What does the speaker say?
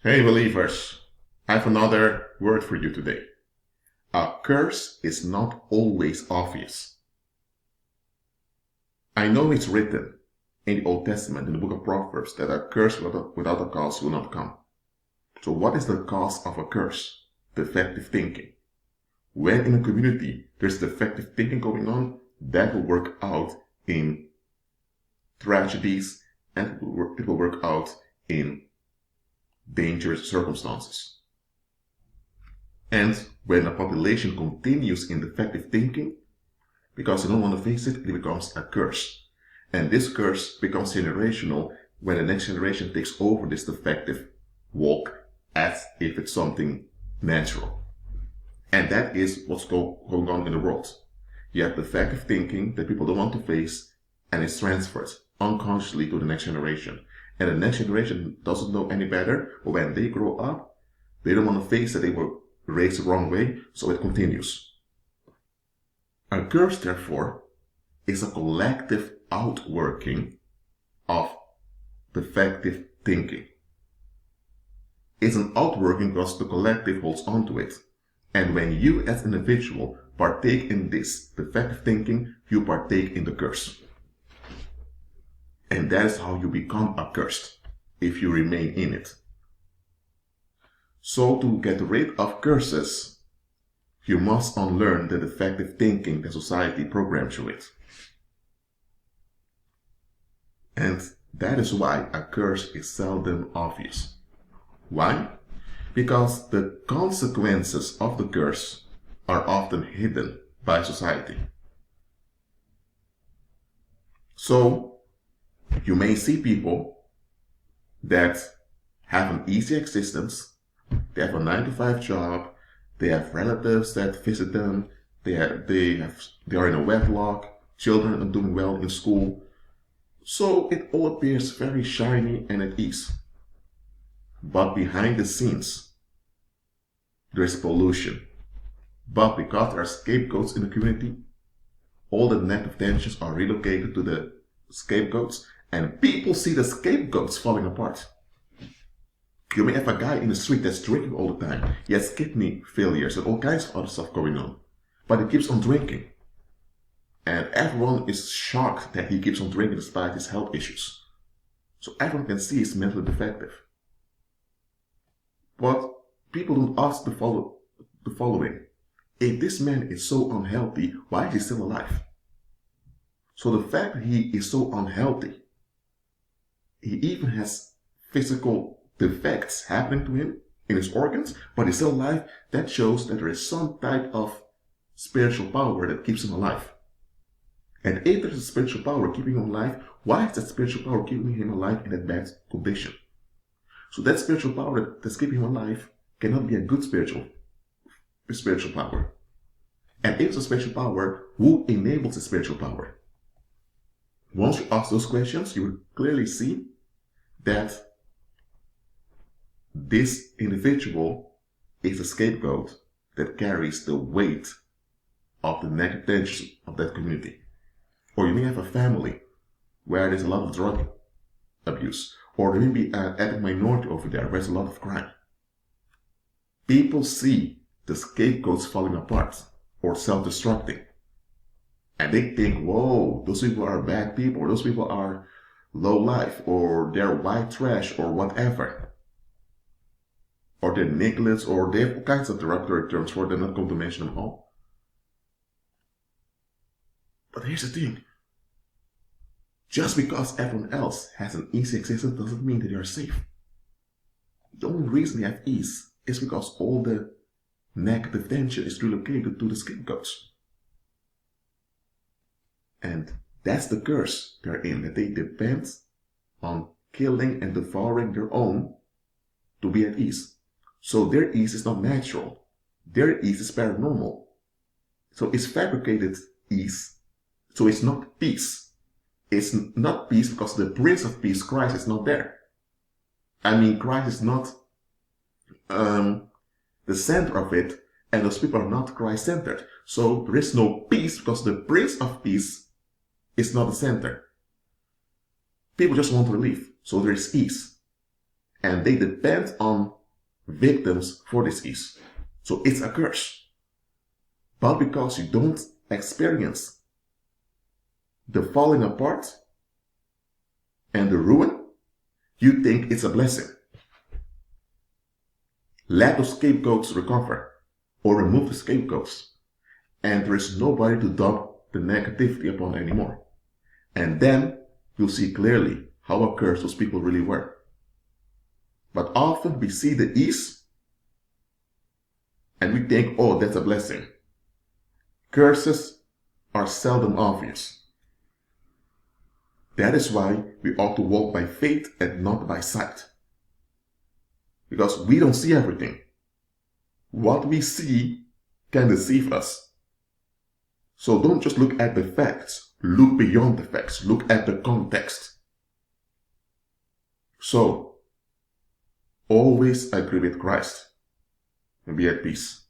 Hey believers, I have another word for you today. A curse is not always obvious. I know it's written in the Old Testament, in the book of Proverbs, that a curse without a cause will not come. So what is the cause of a curse? Defective thinking. When in a community there's defective thinking going on, that will work out in tragedies and it will work out in dangerous circumstances. And when a population continues in defective thinking, because they don't want to face it, it becomes a curse. And this curse becomes generational when the next generation takes over this defective walk as if it's something natural. And that is what's going on in the world. You have defective thinking that people don't want to face, and it's transferred unconsciously to the next generation. And the next generation doesn't know any better, but when they grow up, they don't want to face that they were raised the wrong way, so it continues. A curse, therefore, is a collective outworking of defective thinking. It's an outworking because the collective holds on to it. And when you as an individual partake in this defective thinking, you partake in the curse. And that is how you become accursed, if you remain in it. So to get rid of curses, you must unlearn the defective thinking that society programs you with. And that is why a curse is seldom obvious. Why? Because the consequences of the curse are often hidden by society. So, you may see people that have an easy existence, they have a 9-to-5 job, they have relatives that visit them, they are in a wedlock, children are doing well in school. So it all appears very shiny and at ease. But behind the scenes, there is pollution. But because there are scapegoats in the community, all the negative tensions are relocated to the scapegoats, and people see the scapegoats falling apart. You may have a guy in the street that's drinking all the time. He has kidney failures and all kinds of other stuff going on. But he keeps on drinking. And everyone is shocked that he keeps on drinking despite his health issues. So everyone can see he's mentally defective. But people don't ask the following. If this man is so unhealthy, why is he still alive? So the fact that he is so unhealthy, he even has physical defects happening to him in his organs, but he's still alive, that shows that there is some type of spiritual power that keeps him alive. And if there's a spiritual power keeping him alive, why is that spiritual power keeping him alive in that bad condition? So that spiritual power that's keeping him alive cannot be a good spiritual power. And if it's a spiritual power, who enables the spiritual power? Once you ask those questions, you will clearly see that this individual is a scapegoat that carries the weight of the negative tensions of that community. Or you may have a family where there's a lot of drug abuse. Or there may be an ethnic minority over there where there's a lot of crime. People see the scapegoats falling apart or self-destructing. And they think, whoa, those people are bad people, or those people are low life, or they're white trash, or whatever. Or they're nigglets, or they have all kinds of derogatory terms for them, not going to mention them all. But here's the thing. Just because everyone else has an easy existence doesn't mean that you're safe. The only reason you have ease is because all the negative tension is relocated to the scapegoats. And that's the curse they're in, that they depend on killing and devouring their own to be at ease. So their ease is not natural. Their ease is paranormal. So it's fabricated ease. So it's not peace. It's not peace because the Prince of Peace, Christ, is not there. I mean, Christ is not the center of it, and those people are not Christ-centered. So there is no peace because the Prince of Peace is not the center. People just want relief, so there is ease. and they depend on victims for disease. So it's a curse. But because you don't experience the falling apart and the ruin, you think it's a blessing. Let the scapegoats recover or remove the scapegoats, and there is nobody to dump the negativity upon anymore. And then you'll see clearly how accursed those people really were. But often we see the ease and we think, oh, that's a blessing. Curses are seldom obvious. That is why we ought to walk by faith and not by sight. Because we don't see everything. What we see can deceive us. So don't just look at the facts. Look beyond the facts. Look at the context. So, always agree with Christ and be at peace.